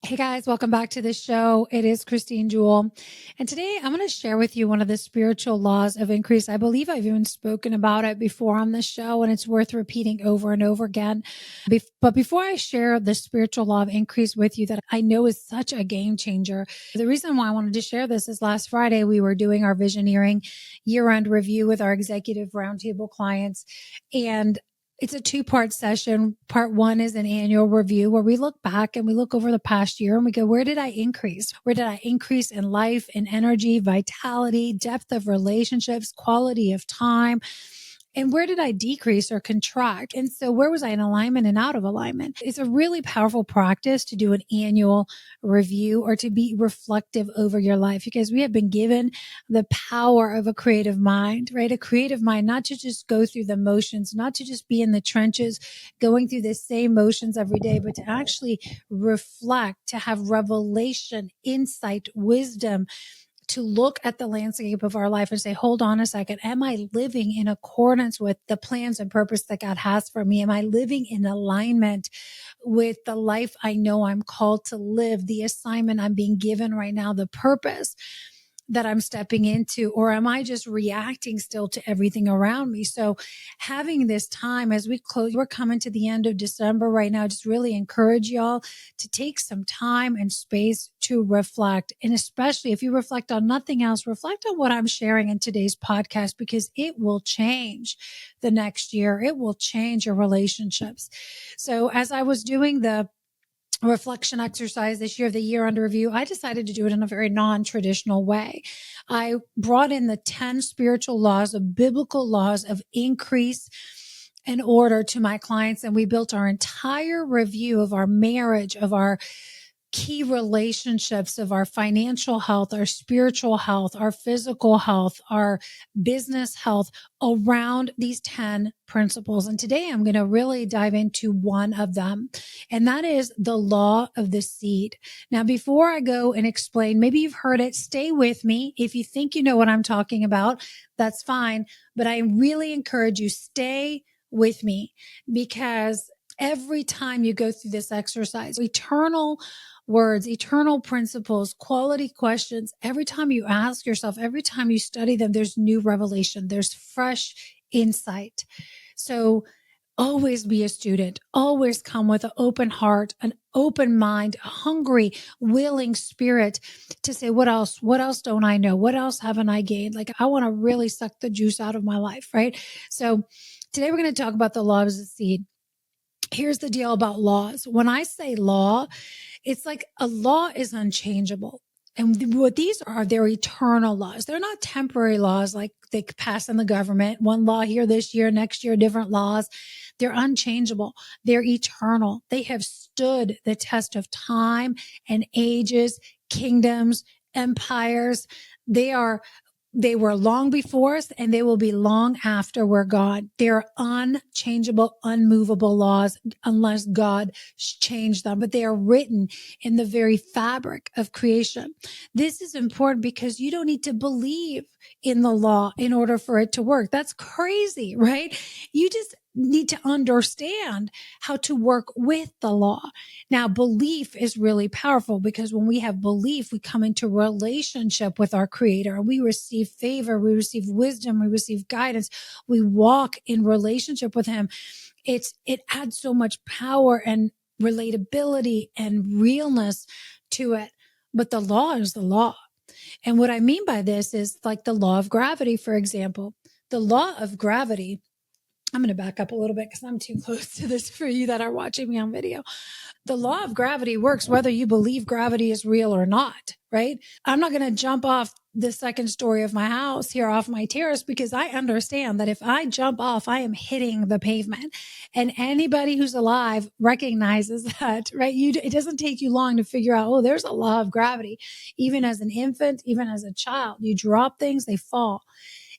Hey guys, welcome back to the show. It is Christine Jewell. And today I'm going to share with you one of the spiritual laws of increase. I believe I've even spoken about it before on the show, and it's worth repeating over and over again. But before I share the spiritual law of increase with you that I know is such a game changer, the reason why I wanted to share this is last Friday we were doing our visioneering year-end review with our executive roundtable clients. And it's a two-part session. Part one is an annual review where we look back and we look over the past year and we go, where did I increase? Where did I increase in life, in energy, vitality, depth of relationships, quality of time? And where did I decrease or contract? And so where was I in alignment and out of alignment? It's a really powerful practice to do an annual review or to be reflective over your life, because we have been given the power of a creative mind, right? A creative mind, not to just go through the motions, not to just be in the trenches, going through the same motions every day, but to actually reflect, to have revelation, insight, wisdom, to look at the landscape of our life and say, hold on a second. Am I living in accordance with the plans and purpose that God has for me? Am I living in alignment with the life I know I'm called to live, the assignment I'm being given right now, the purpose that I'm stepping into? Or am I just reacting still to everything around me? So having this time as we close, we're coming to the end of December right now, just really encourage y'all to take some time and space to reflect. And especially if you reflect on nothing else, reflect on what I'm sharing in today's podcast, because it will change the next year. It will change your relationships. So as I was doing the reflection exercise this year of the year under review, I decided to do it in a very non-traditional way. I brought in the 10 spiritual laws, of biblical laws of increase and order to my clients. And we built our entire review of our marriage, of our key relationships, of our financial health, our spiritual health, our physical health, our business health around these 10 principles. And today I'm going to really dive into one of them, and that is the law of the seed. Now, before I go and explain, maybe you've heard it, stay with me. If you think you know what I'm talking about, that's fine. But I really encourage you, stay with me, because every time you go through this exercise, eternal words, eternal principles, quality questions, every time you ask yourself, every time you study them, there's new revelation, there's fresh insight. So always be a student, always come with an open heart, an open mind, a hungry, willing spirit to say, what else? What else don't I know? What else haven't I gained? Like, I want to really suck the juice out of my life, right? So today we're going to talk about the law of the seed. Here's the deal about laws. When I say law, it's like a law is unchangeable. And what these are, they're eternal laws. They're not temporary laws like they pass in the government. One law here this year, next year, different laws. They're unchangeable. They're eternal. They have stood the test of time and ages, kingdoms, empires. They were long before us, and they will be long after we're gone. They're unchangeable, unmovable laws unless God changed them, but they are written in the very fabric of creation. This is important because you don't need to believe in the law in order for it to work. That's crazy, right? You just need to understand how to work with the law. Now, belief is really powerful, because when we have belief, we come into relationship with our Creator, and we receive favor, we receive wisdom, we receive guidance, we walk in relationship with Him. It adds so much power and relatability and realness to it. But the law is the law. And what I mean by this is like the law of gravity, for example. The law of gravity, I'm going to back up a little bit because I'm too close to this for you that are watching me on video. The law of gravity works whether you believe gravity is real or not, right? I'm not going to jump off the second story of my house here off my terrace, because I understand that if I jump off, I am hitting the pavement. And anybody who's alive recognizes that, right? It doesn't take you long to figure out, oh, there's a law of gravity. Even as an infant, even as a child, you drop things, they fall.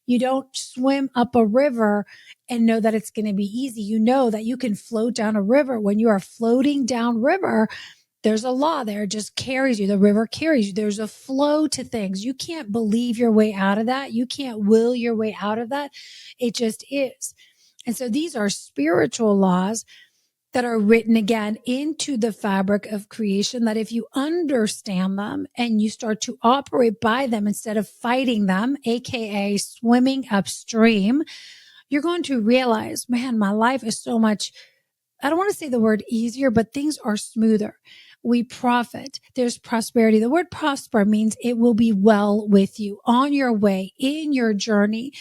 You don't swim up a river and know that it's going to be easy. You know that you can float down a river. When you are floating down river, there's a law there. It just carries you. The river carries you. There's a flow to things. You can't believe your way out of that. You can't will your way out of that. It just is. And so these are spiritual laws that are written again into the fabric of creation, that if you understand them and you start to operate by them instead of fighting them, AKA swimming upstream, you're going to realize, man, my life is so much, I don't want to say the word easier, but things are smoother. We profit. There's prosperity. The word prosper means it will be well with you on your way, in your journey.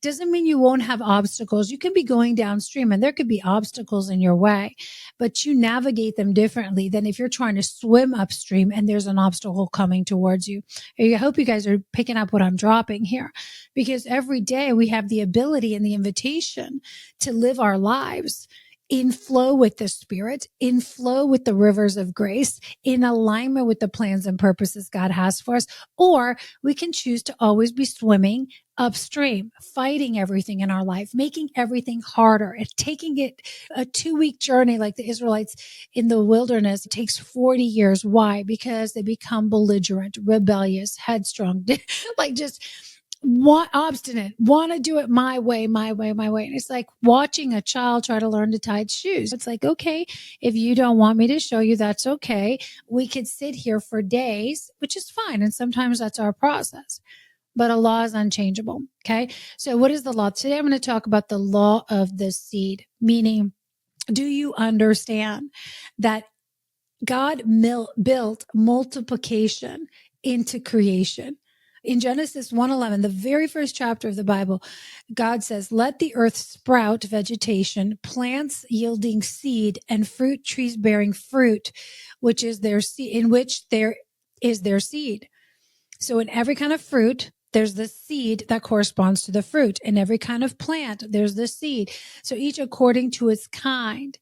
Doesn't mean you won't have obstacles. You can be going downstream and there could be obstacles in your way, but you navigate them differently than if you're trying to swim upstream and there's an obstacle coming towards you. I hope you guys are picking up what I'm dropping here, because every day we have the ability and the invitation to live our lives in flow with the Spirit, in flow with the rivers of grace, in alignment with the plans and purposes God has for us. Or we can choose to always be swimming upstream, fighting everything in our life, making everything harder, and taking it a 2-week journey like the Israelites in the wilderness. It takes 40 years. Why? Because they become belligerent, rebellious, headstrong, like just obstinate, want to do it my way, my way, my way. And it's like watching a child try to learn to tie its shoes. It's like, okay, if you don't want me to show you, that's okay. We could sit here for days, which is fine. And sometimes that's our process. But a law is unchangeable. Okay. So what is the law? Today I'm going to talk about the law of the seed, meaning, do you understand that God built multiplication into creation? In Genesis 1:11, the very first chapter of the Bible, God says, let the earth sprout vegetation, plants yielding seed, and fruit trees bearing fruit, which is their seed, in which there is their seed. So in every kind of fruit, there's the seed that corresponds to the fruit. In every kind of plant, there's the seed. So each according to its kind.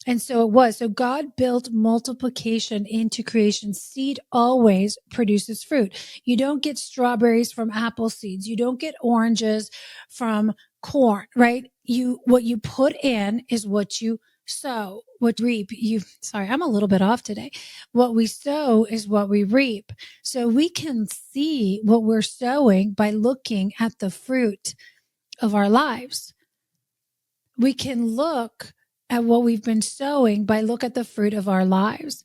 And so it was. So God built multiplication into creation. Seed always produces fruit. You don't get strawberries from apple seeds. You don't get oranges from corn, right? What you put in is what you sow, what reap. Sorry, I'm a little bit off today. What we sow is what we reap. So we can see what we're sowing by looking at the fruit of our lives. We can look at what we've been sowing by look at the fruit of our lives.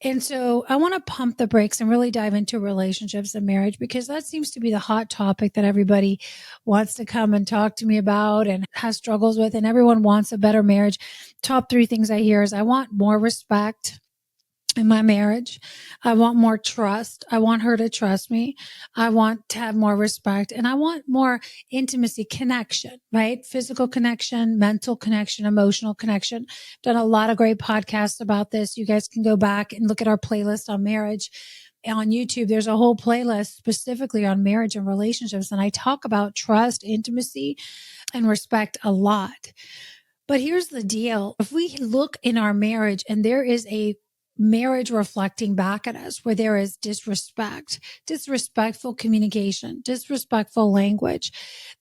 And so I want to pump the brakes and really dive into relationships and marriage, because that seems to be the hot topic that everybody wants to come and talk to me about and has struggles with, and everyone wants a better marriage. Top 3 things I hear is I want more respect in my marriage. I want more trust. I want her to trust me. I want to have more respect, and I want more intimacy, connection, right? Physical connection, mental connection, emotional connection. Done a lot of great podcasts about this. You guys can go back and look at our playlist on marriage on YouTube. There's a whole playlist specifically on marriage and relationships. And I talk about trust, intimacy, and respect a lot. But here's the deal. If we look in our marriage and there is a marriage reflecting back at us where there is disrespect, disrespectful communication, disrespectful language,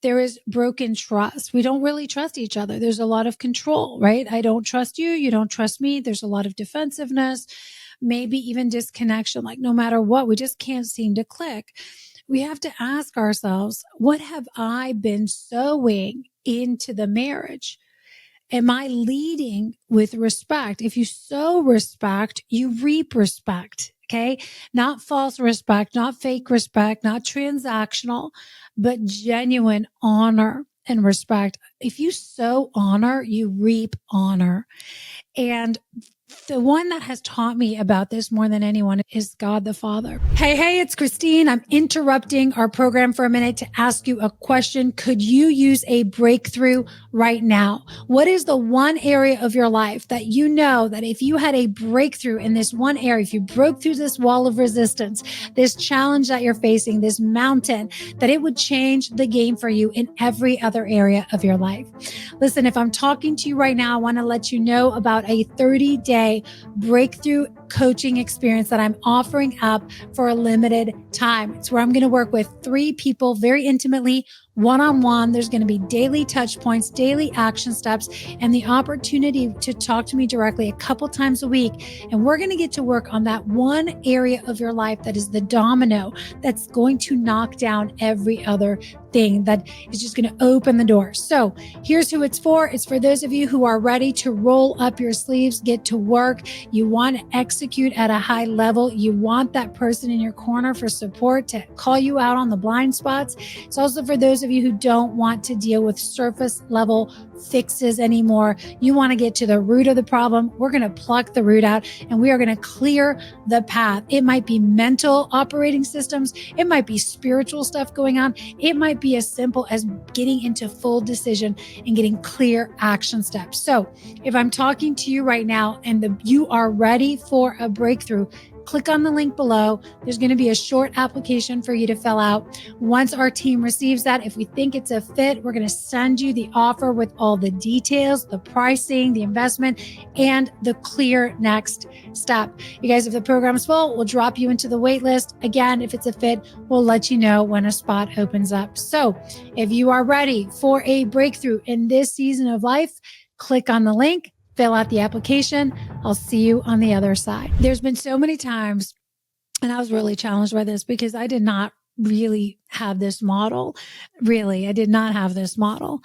there is broken trust. We don't really trust each other. There's a lot of control, right? I don't trust you. You don't trust me. There's a lot of defensiveness, maybe even disconnection. Like no matter what, we just can't seem to click. We have to ask ourselves, what have I been sowing into the marriage? Am I leading with respect? If you sow respect, you reap respect. Okay. Not false respect, not fake respect, not transactional, but genuine honor and respect. If you sow honor, you reap honor. And the one that has taught me about this more than anyone is God the Father. Hey, it's Christine. I'm interrupting our program for a minute to ask you a question. Could you use a breakthrough right now? What is the one area of your life that you know that if you had a breakthrough in this one area, if you broke through this wall of resistance, this challenge that you're facing, this mountain, that it would change the game for you in every other area of your life? Listen, if I'm talking to you right now, I want to let you know about a 30-day breakthrough coaching experience that I'm offering up for a limited time. It's where I'm going to work with 3 people very intimately, one-on-one. There's going to be daily touch points, daily action steps, and the opportunity to talk to me directly a couple times a week. And we're going to get to work on that one area of your life that is the domino that's going to knock down every other thing, that is just going to open the door. So here's who it's for. It's for those of you who are ready to roll up your sleeves, get to work. You want to execute at a high level. You want that person in your corner for support to call you out on the blind spots. It's also for those of you who don't want to deal with surface level fixes anymore. You want to get to the root of the problem. We're going to pluck the root out and we are going to clear the path. It might be mental operating systems. It might be spiritual stuff going on. It might be as simple as getting into full decision and getting clear action steps. So if I'm talking to you right now and you are ready for a breakthrough, click on the link below. There's going to be a short application for you to fill out. Once our team receives that, if we think it's a fit, we're going to send you the offer with all the details, the pricing, the investment, and the clear next step. You guys, if the program is full, we'll drop you into the wait list. Again, if it's a fit, we'll let you know when a spot opens up. So if you are ready for a breakthrough in this season of life, click on the link. Fill out the application. I'll see you on the other side. There's been so many times, and I was really challenged by this because I did not really have this model. Really, I did not have this model.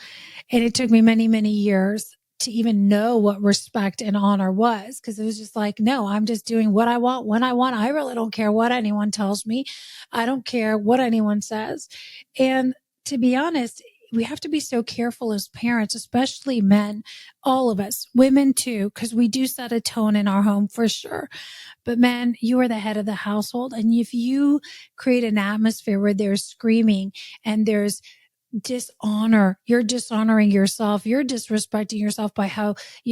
And it took me many, many years to even know what respect and honor was, because it was just like, no, I'm just doing what I want when I want. I really don't care what anyone tells me. I don't care what anyone says. And to be honest, we have to be so careful as parents, especially men, all of us, women too, because we do set a tone in our home for sure. But men, you are the head of the household. And if you create an atmosphere where there's screaming and there's dishonor, you're dishonoring yourself, you're disrespecting yourself by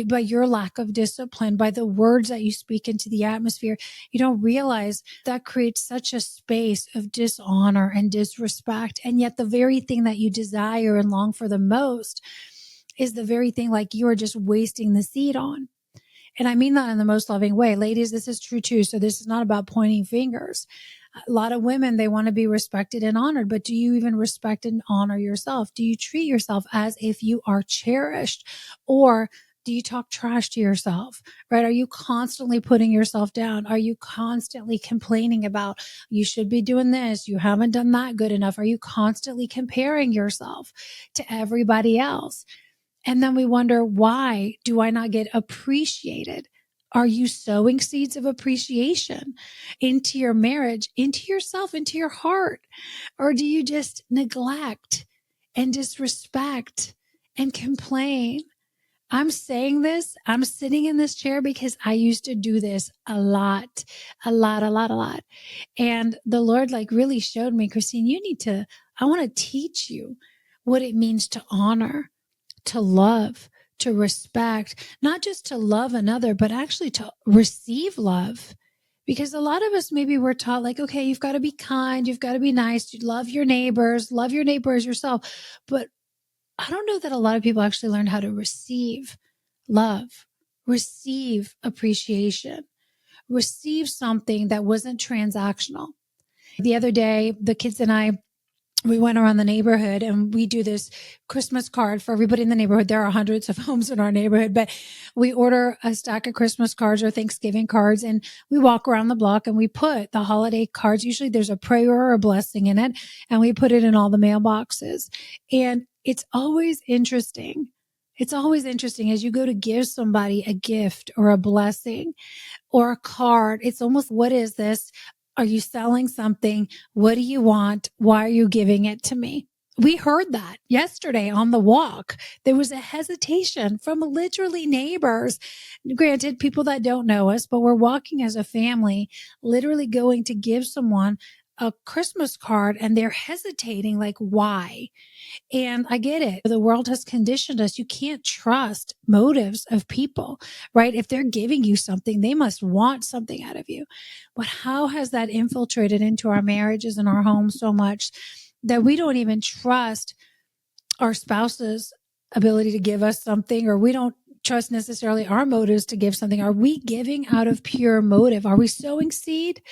by your lack of discipline, by the words that you speak into the atmosphere. You don't realize that creates such a space of dishonor and disrespect. And yet the very thing that you desire and long for the most is the very thing like you are just wasting the seed on. And I mean that in the most loving way. Ladies, this is true too. So this is not about pointing fingers. A lot of women, they want to be respected and honored, but do you even respect and honor yourself? Do you treat yourself as if you are cherished? Or do you talk trash to yourself, right? Are you constantly putting yourself down? Are you constantly complaining about, you should be doing this, you haven't done that good enough? Are you constantly comparing yourself to everybody else? And then we wonder, why do I not get appreciated? Are you sowing seeds of appreciation into your marriage, into yourself, into your heart? Or do you just neglect and disrespect and complain? I'm saying this, I'm sitting in this chair because I used to do this a lot. And the Lord really showed me, Christine, I want to teach you what it means to honor, to love, to respect, not just to love another, but actually to receive love. Because a lot of us, maybe we're taught okay, you've got to be kind, you've got to be nice, you love your neighbors as yourself. But I don't know that a lot of people actually learned how to receive love, receive appreciation, receive something that wasn't transactional. The other day, the kids and I, we went around the neighborhood and we do this Christmas card for everybody in the neighborhood. There are hundreds of homes in our neighborhood, but we order a stack of Christmas cards or Thanksgiving cards and we walk around the block and we put the holiday cards. Usually there's a prayer or a blessing in it and we put it in all the mailboxes. And it's always interesting. It's always interesting as you go to give somebody a gift or a blessing or a card. It's almost, what is this? Are you selling something? What do you want? Why are you giving it to me? We heard that yesterday on the walk. There was a hesitation from literally neighbors. Granted, people that don't know us, but we're walking as a family, literally going to give someone a Christmas card and they're hesitating, why? And I get it. The world has conditioned us. You can't trust motives of people, right? If they're giving you something, they must want something out of you. But how has that infiltrated into our marriages and our homes so much that we don't even trust our spouse's ability to give us something, or we don't trust necessarily our motives to give something? Are we giving out of pure motive? Are we sowing seed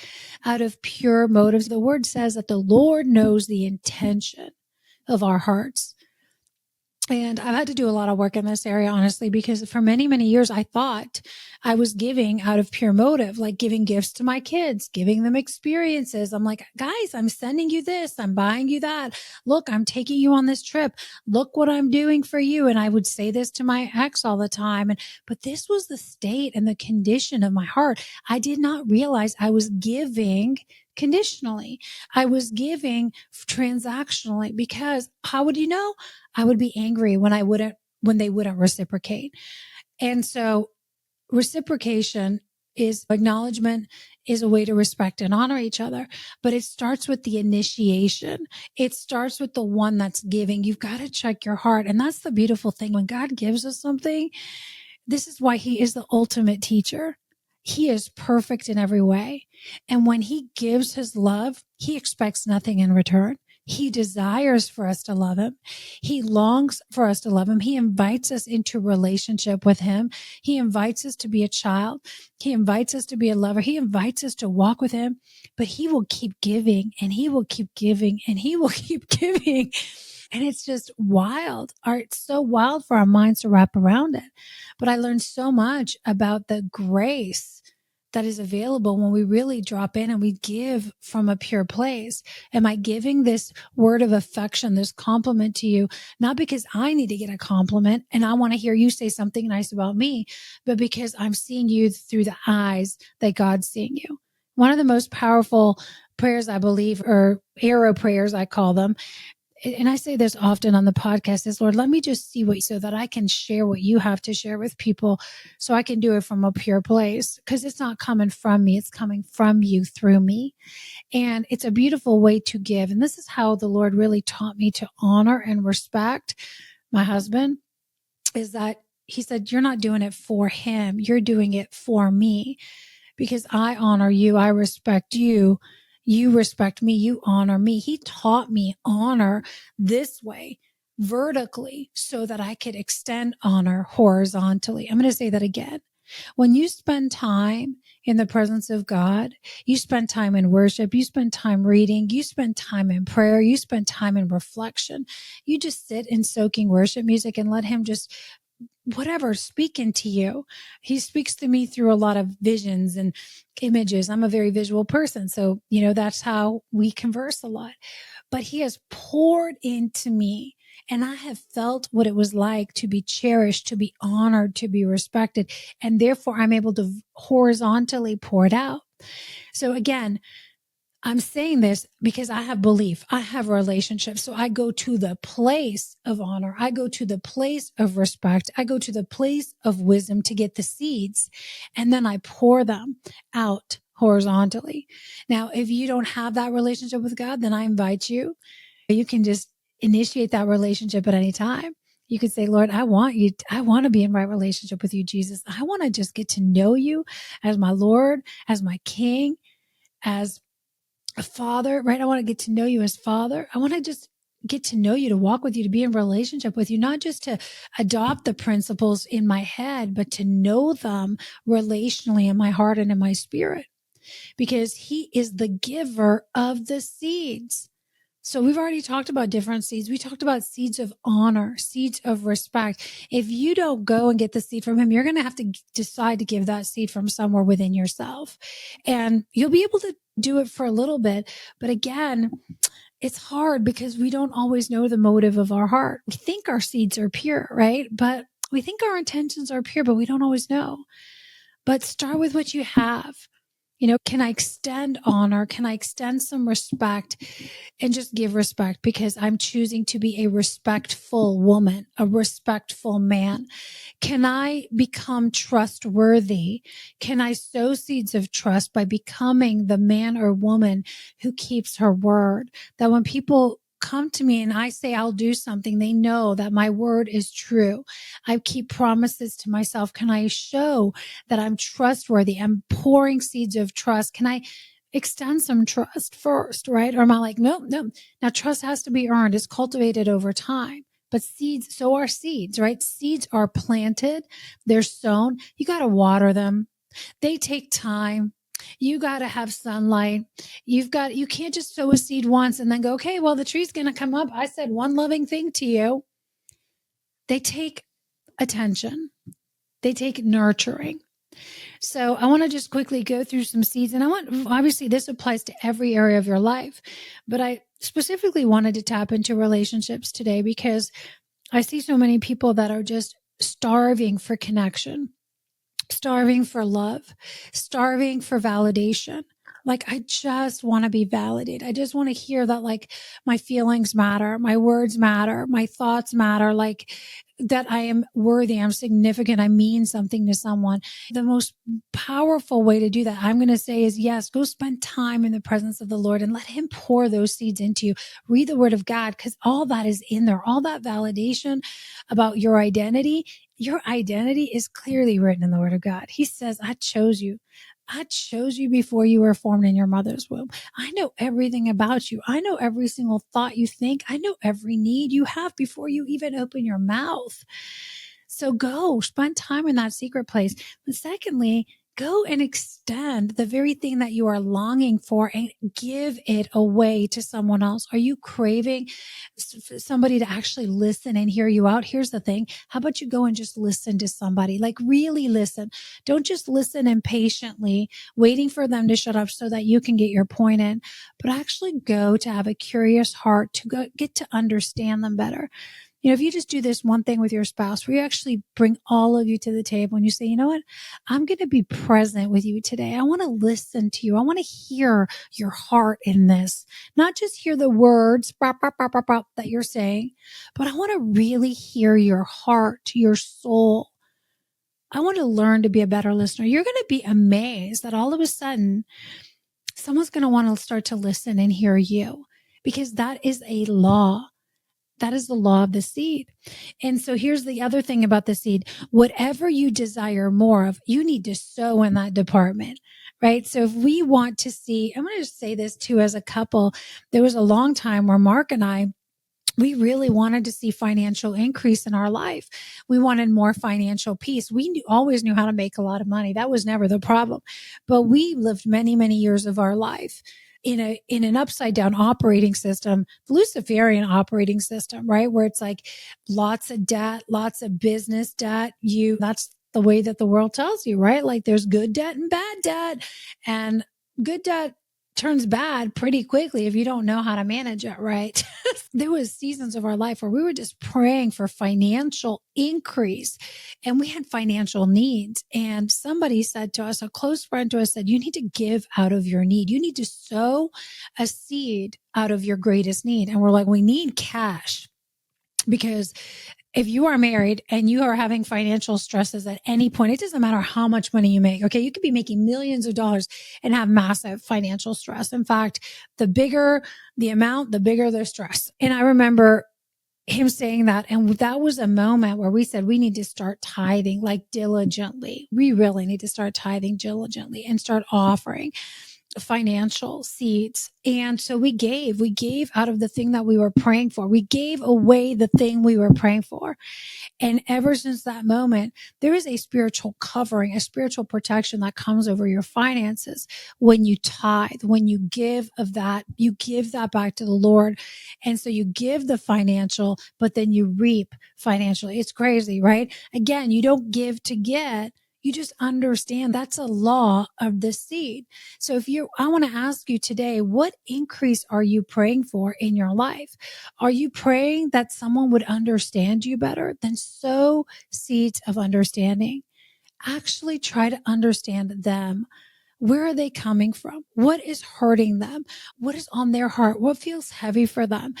out of pure motives? The word says that the Lord knows the intention. of our hearts. And I've had to do a lot of work in this area, honestly, because for many, many years, I thought I was giving out of pure motive, like giving gifts to my kids, giving them experiences. I'm like, guys, I'm sending you this. I'm buying you that. Look, I'm taking you on this trip. Look what I'm doing for you. And I would say this to my ex all the time. But this was the state and the condition of my heart. I did not realize I was giving conditionally. I was giving transactionally, because how would you know? I would be angry when they wouldn't reciprocate. And so reciprocation is acknowledgement, is a way to respect and honor each other, but it starts with the initiation. It starts with the one that's giving. You've got to check your heart. And that's the beautiful thing. When God gives us something, this is why he is the ultimate teacher. He is perfect in every way. And when he gives his love, he expects nothing in return. He desires for us to love him. He longs for us to love him. He invites us into relationship with him. He invites us to be a child. He invites us to be a lover. He invites us to walk with him, but he will keep giving, and he will keep giving, and he will keep giving. And it's just wild. It's so wild for our minds to wrap around it. But I learned so much about the grace that is available when we really drop in and we give from a pure place. Am I giving this word of affection, this compliment to you, not because I need to get a compliment and I want to hear you say something nice about me, but because I'm seeing you through the eyes that God's seeing you? One of the most powerful prayers, I believe, or arrow prayers, I call them, and I say this often on the podcast, is, Lord, let me just see so that I can share what you have to share with people, so I can do it from a pure place, because it's not coming from me. It's coming from you through me. And it's a beautiful way to give. And this is how the Lord really taught me to honor and respect my husband, is that he said, you're not doing it for him. You're doing it for me, because I honor you. I respect you. You respect me. You honor me. He taught me honor this way, vertically, so that I could extend honor horizontally. I'm going to say that again. When you spend time in the presence of God, you spend time in worship, you spend time reading, you spend time in prayer, you spend time in reflection. You just sit in soaking worship music and let him just whatever speak into you. He speaks to me through a lot of visions and images. I'm a very visual person. So, that's how we converse a lot. But he has poured into me, and I have felt what it was like to be cherished, to be honored, to be respected. And therefore I'm able to horizontally pour it out. So again, I'm saying this because I have belief. I have relationships. So I go to the place of honor. I go to the place of respect. I go to the place of wisdom to get the seeds, and then I pour them out horizontally. Now, if you don't have that relationship with God, then I invite you. You can just initiate that relationship at any time. You could say, Lord, I want to be in right relationship with you, Jesus. I want to just get to know you as my Lord, as my King, as a father, right? I want to get to know you as Father. I want to just get to know you, to walk with you, to be in relationship with you, not just to adopt the principles in my head, but to know them relationally in my heart and in my spirit, because he is the giver of the seeds. So we've already talked about different seeds. We talked about seeds of honor, seeds of respect. If you don't go and get the seed from him, you're going to have to decide to give that seed from somewhere within yourself. And you'll be able to do it for a little bit. But again, it's hard because we don't always know the motive of our heart. We think our seeds are pure, right? But we think our intentions are pure, but we don't always know. But start with what you have. Can I extend honor? Can I extend some respect, and just give respect, because I'm choosing to be a respectful woman, a respectful man? Can I become trustworthy? Can I sow seeds of trust by becoming the man or woman who keeps her word? That when people come to me and I say I'll do something, they know that my word is true. I keep promises to myself. Can I show that I'm trustworthy? I'm pouring seeds of trust. Can I extend some trust first, right? Or am I like, no. Now trust has to be earned. It's cultivated over time. But seeds, so are seeds, right? Seeds are planted. They're sown. You got to water them. They take time. You got to have sunlight. You can't just sow a seed once and then go, okay, well, the tree's going to come up. I said one loving thing to you. They take attention. They take nurturing. So I want to just quickly go through some seeds. And obviously this applies to every area of your life, but I specifically wanted to tap into relationships today because I see so many people that are just starving for connection, starving for love, starving for validation. Like, I just want to be validated. I just want to hear that, like, my feelings matter, my words matter, my thoughts matter, like that I am worthy, I'm significant, I mean something to someone. The most powerful way to do that, I'm going to say, is yes, go spend time in the presence of the Lord and let him pour those seeds into you. Read the word of God, because all that is in there, all that validation about your identity. Your identity is clearly written in the word of God. He says, I chose you. I chose you before you were formed in your mother's womb. I know everything about you. I know every single thought you think. I know every need you have before you even open your mouth. So go spend time in that secret place. But secondly, go and extend the very thing that you are longing for and give it away to someone else. Are you craving somebody to actually listen and hear you out? Here's the thing. How about you go and just listen to somebody? Like, really listen. Don't just listen impatiently, waiting for them to shut up so that you can get your point in, but actually go to have a curious heart to go get to understand them better. You know, if you just do this one thing with your spouse where you actually bring all of you to the table and you say, you know what, I'm going to be present with you today. I want to listen to you. I want to hear your heart in this, not just hear the words that you're saying, but I want to really hear your heart, your soul. I want to learn to be a better listener. You're going to be amazed that all of a sudden someone's going to want to start to listen and hear you, because that is a law. That is the law of the seed. And so here's the other thing about the seed. Whatever you desire more of, you need to sow in that department, right? So if we want to see, I'm going to just say this too, as a couple, there was a long time where Mark and I, we really wanted to see financial increase in our life. We wanted more financial peace. We always knew how to make a lot of money. That was never the problem. But we lived many, many years of our life in an upside down operating system, the Luciferian operating system, right? Where it's like lots of debt, lots of business debt. That's the way that the world tells you, right? Like, there's good debt and bad debt, and good debt turns bad pretty quickly if you don't know how to manage it, right? There was seasons of our life where we were just praying for financial increase, and we had financial needs. And somebody said to us, a close friend to us said, you need to give out of your need. You need to sow a seed out of your greatest need. And we're like, we need cash, because if you are married and you are having financial stresses at any point, it doesn't matter how much money you make. Okay. You could be making millions of dollars and have massive financial stress. In fact, the bigger the amount, the bigger the stress. And I remember him saying that. And that was a moment where we said, we need to start tithing, like, diligently. We really need to start tithing diligently and start offering financial seeds. And so we gave out of the thing that we were praying for. We gave away the thing we were praying for. And ever since that moment, there is a spiritual covering, a spiritual protection that comes over your finances when you tithe, when you give of that, you give that back to the Lord. And so you give the financial, but then you reap financially. It's crazy, right? Again, you don't give to get. You just understand that's a law of the seed. So I want to ask you today, what increase are you praying for in your life? Are you praying that someone would understand you better? Then sow seeds of understanding. Actually try to understand them. Where are they coming from? What is hurting them? What is on their heart? What feels heavy for them?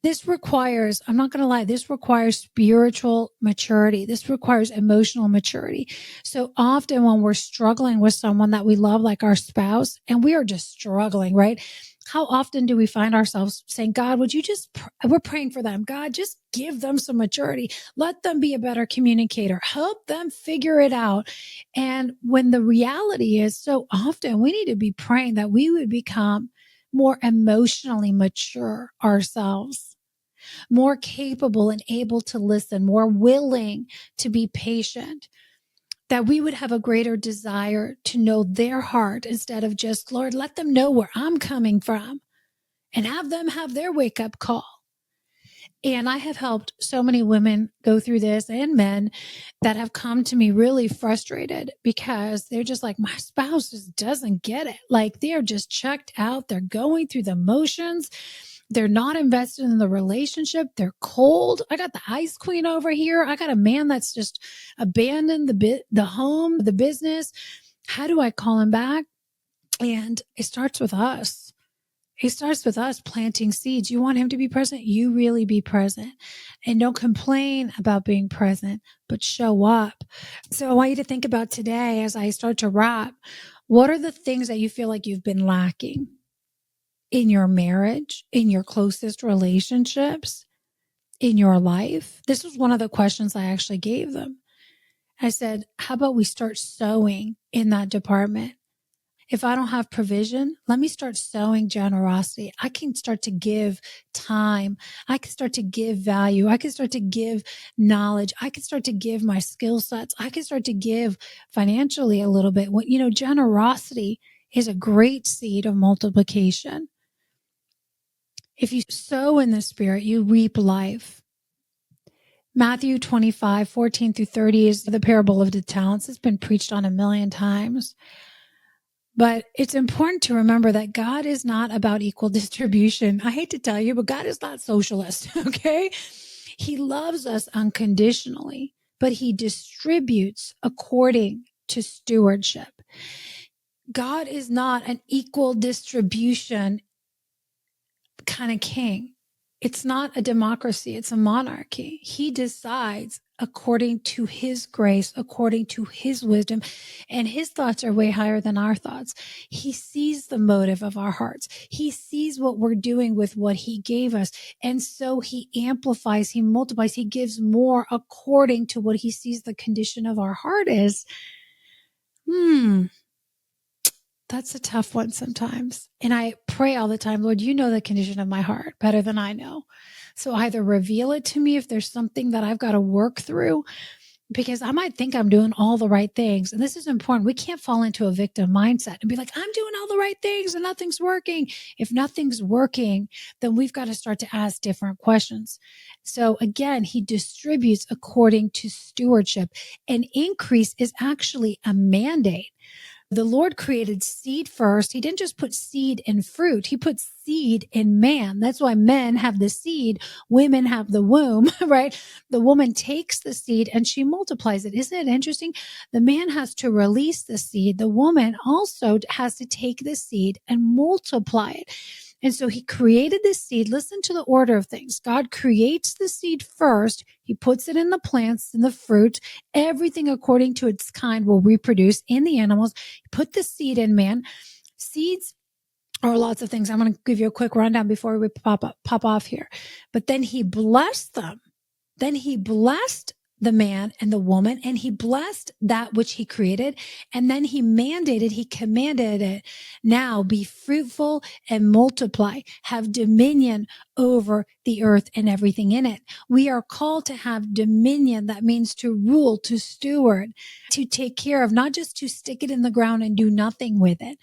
This requires, I'm not going to lie, this requires spiritual maturity. This requires emotional maturity. So often when we're struggling with someone that we love, like our spouse, and we are just struggling, right? How often do we find ourselves saying, God, would you we're praying for them. God, just give them some maturity. Let them be a better communicator. Help them figure it out. And when the reality is, so often we need to be praying that we would become more emotionally mature ourselves, more capable and able to listen, more willing to be patient. that we would have a greater desire to know their heart instead of just, Lord, let them know where I'm coming from and have them have their wake up call. And I have helped so many women go through this and men that have come to me really frustrated because they're just like, my spouse just doesn't get it. Like they're just checked out. They're going through the motions. They're not invested in the relationship. They're cold. I got the ice queen over here. I got a man that's just abandoned the home, the business. How do I call him back? And it starts with us. It starts with us planting seeds. You want him to be present? You really be present. And don't complain about being present, but show up. So I want you to think about today as I start to wrap. What are the things that you feel like you've been lacking in your marriage, in your closest relationships, in your life? This was one of the questions I actually gave them. I said, how about we start sowing in that department? If I don't have provision, let me start sowing generosity. I can start to give time. I can start to give value. I can start to give knowledge. I can start to give my skill sets. I can start to give financially a little bit. Generosity is a great seed of multiplication. If you sow in the Spirit, you reap life. Matthew 25:14-30 is the parable of the talents. It's been preached on a million times. But it's important to remember that God is not about equal distribution. I hate to tell you, but God is not socialist, okay? He loves us unconditionally, but he distributes according to stewardship. God is not an equal distribution kind of king. It's not a democracy, it's a monarchy. He decides according to his grace, according to his wisdom, and his thoughts are way higher than our thoughts. He sees the motive of our hearts. He sees what we're doing with what he gave us. And so he amplifies, he multiplies, he gives more according to what he sees the condition of our heart is. That's a tough one sometimes. And I pray all the time, Lord, you know the condition of my heart better than I know. So either reveal it to me if there's something that I've got to work through, because I might think I'm doing all the right things. And this is important. We can't fall into a victim mindset and be like, I'm doing all the right things and nothing's working. If nothing's working, then we've got to start to ask different questions. So again, he distributes according to stewardship. An increase is actually a mandate. The Lord created seed first. He didn't just put seed in fruit. He put seed in man. That's why men have the seed. Women have the womb, right? The woman takes the seed and she multiplies it. Isn't it interesting? The man has to release the seed. The woman also has to take the seed and multiply it. And so he created this seed. Listen to the order of things. God creates the seed first. He puts it in the plants, in the fruit. Everything according to its kind will reproduce in the animals. Put the seed in man. Seeds are lots of things. I'm going to give you a quick rundown before we pop off here. But then he blessed them. Then he blessed the man and the woman, and he blessed that which he created. And then he commanded it. Now be fruitful and multiply, have dominion over the earth and everything in it. We are called to have dominion. That means to rule, to steward, to take care of, not just to stick it in the ground and do nothing with it.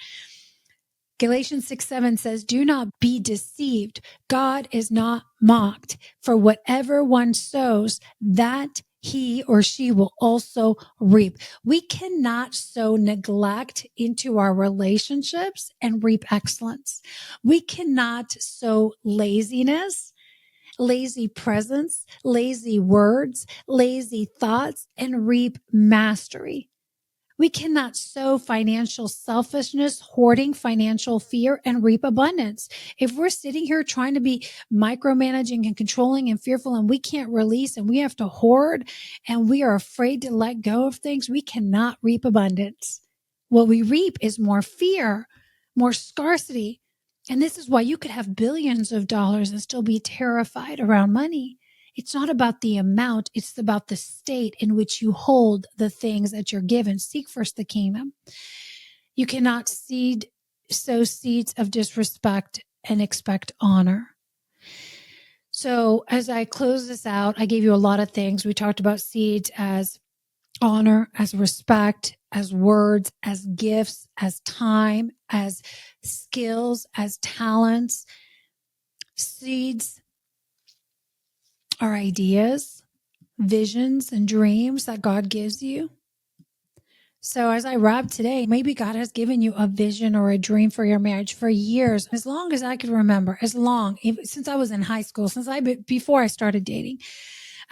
Galatians 6:7 says, do not be deceived. God is not mocked. For whatever one sows, that he or she will also reap. We cannot sow neglect into our relationships and reap excellence. We cannot sow laziness, lazy presence, lazy words, lazy thoughts, and reap mastery. We cannot sow financial selfishness, hoarding financial fear, and reap abundance. If we're sitting here trying to be micromanaging and controlling and fearful, and we can't release and we have to hoard and we are afraid to let go of things, we cannot reap abundance. What we reap is more fear, more scarcity. And this is why you could have billions of dollars and still be terrified around money. It's not about the amount. It's about the state in which you hold the things that you're given. Seek first the kingdom. You cannot sow seeds of disrespect and expect honor. So as I close this out, I gave you a lot of things. We talked about seeds as honor, as respect, as words, as gifts, as time, as skills, as talents. Seeds are ideas, visions, and dreams that God gives you. So as I wrap today, maybe God has given you a vision or a dream for your marriage for years, as long as I can remember, since I was in high school, before I started dating.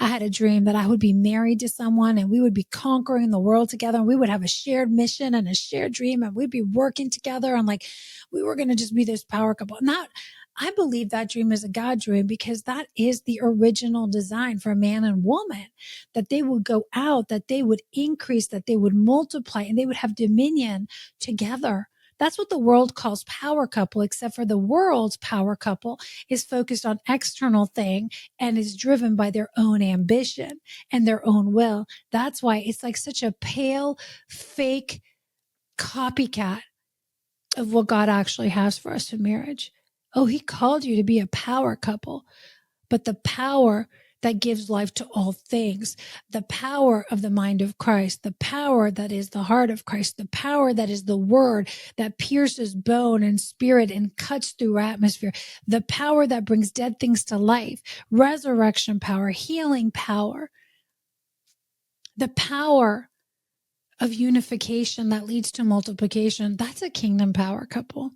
I had a dream that I would be married to someone and we would be conquering the world together, and we would have a shared mission and a shared dream, and we'd be working together, and like we were going to just be this power couple. I believe that dream is a God dream, because that is the original design for man and woman, that they would go out, that they would increase, that they would multiply, and they would have dominion together. That's what the world calls power couple, except for the world's power couple is focused on external thing and is driven by their own ambition and their own will. That's why it's like such a pale, fake copycat of what God actually has for us in marriage. Oh, he called you to be a power couple, but the power that gives life to all things, the power of the mind of Christ, the power that is the heart of Christ, the power that is the word that pierces bone and spirit and cuts through atmosphere, the power that brings dead things to life, resurrection power, healing power, the power of unification that leads to multiplication. That's a kingdom power couple.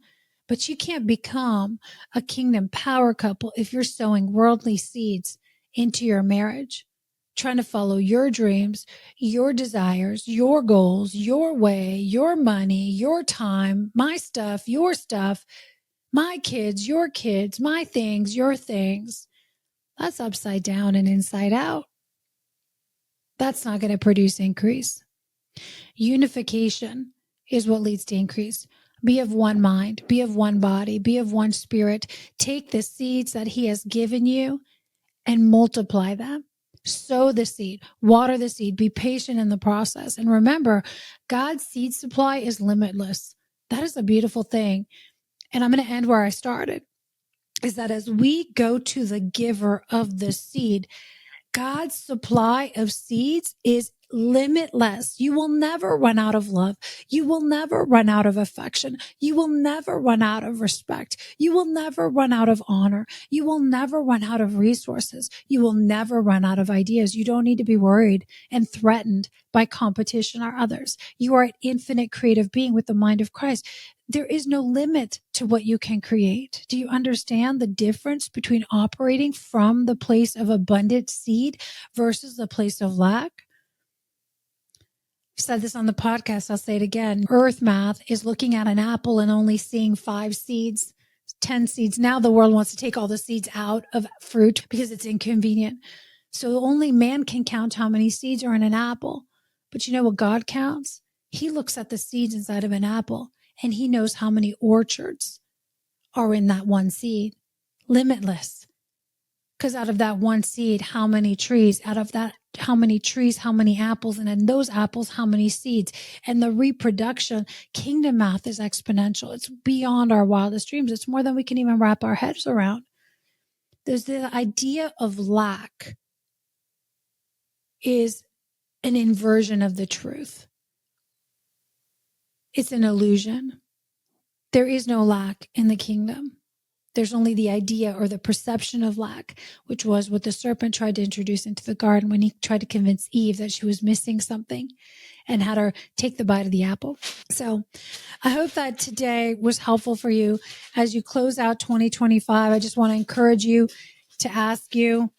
But you can't become a kingdom power couple if you're sowing worldly seeds into your marriage, trying to follow your dreams, your desires, your goals, your way, your money, your time, my stuff, your stuff, my kids, your kids, my things, your things. That's upside down and inside out. That's not going to produce increase. Unification is what leads to increase. Be of one mind, be of one body, be of one spirit. Take the seeds that he has given you and multiply them. Sow the seed, water the seed, be patient in the process. And remember, God's seed supply is limitless. That is a beautiful thing. And I'm going to end where I started, is that as we go to the giver of the seed, God's supply of seeds is limitless. You will never run out of love. You will never run out of affection. You will never run out of respect. You will never run out of honor. You will never run out of resources. You will never run out of ideas. You don't need to be worried and threatened by competition or others. You are an infinite creative being with the mind of Christ. There is no limit to what you can create. Do you understand the difference between operating from the place of abundant seed versus the place of lack? I've said this on the podcast. I'll say it again. Earth math is looking at an apple and only seeing 5 seeds, 10 seeds. Now the world wants to take all the seeds out of fruit because it's inconvenient. So only man can count how many seeds are in an apple. But you know what God counts? He looks at the seeds inside of an apple, and he knows how many orchards are in that one seed. Limitless. Because out of that one seed, how many trees? Out of that, how many trees, how many apples? And in those apples, how many seeds? And the reproduction, kingdom math is exponential. It's beyond our wildest dreams. It's more than we can even wrap our heads around. There's the idea of lack is an inversion of the truth. It's an illusion. There is no lack in the kingdom. There's only the idea or the perception of lack, which was what the serpent tried to introduce into the garden when he tried to convince Eve that she was missing something and had her take the bite of the apple. So I hope that today was helpful for you as you close out 2025. I just want to encourage you to ask you,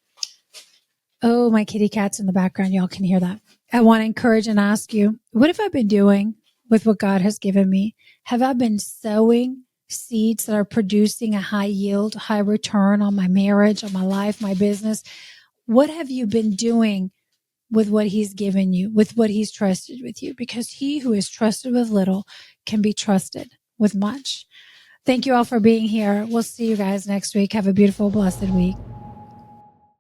oh, my kitty cat's in the background. Y'all can hear that. I want to encourage and ask you, what have I been doing with what God has given me? Have I been sowing seeds that are producing a high yield, high return on my marriage, on my life, my business? What have you been doing with what he's given you, with what he's trusted with you? Because he who is trusted with little can be trusted with much. Thank you all for being here. We'll see you guys next week. Have a beautiful, blessed week.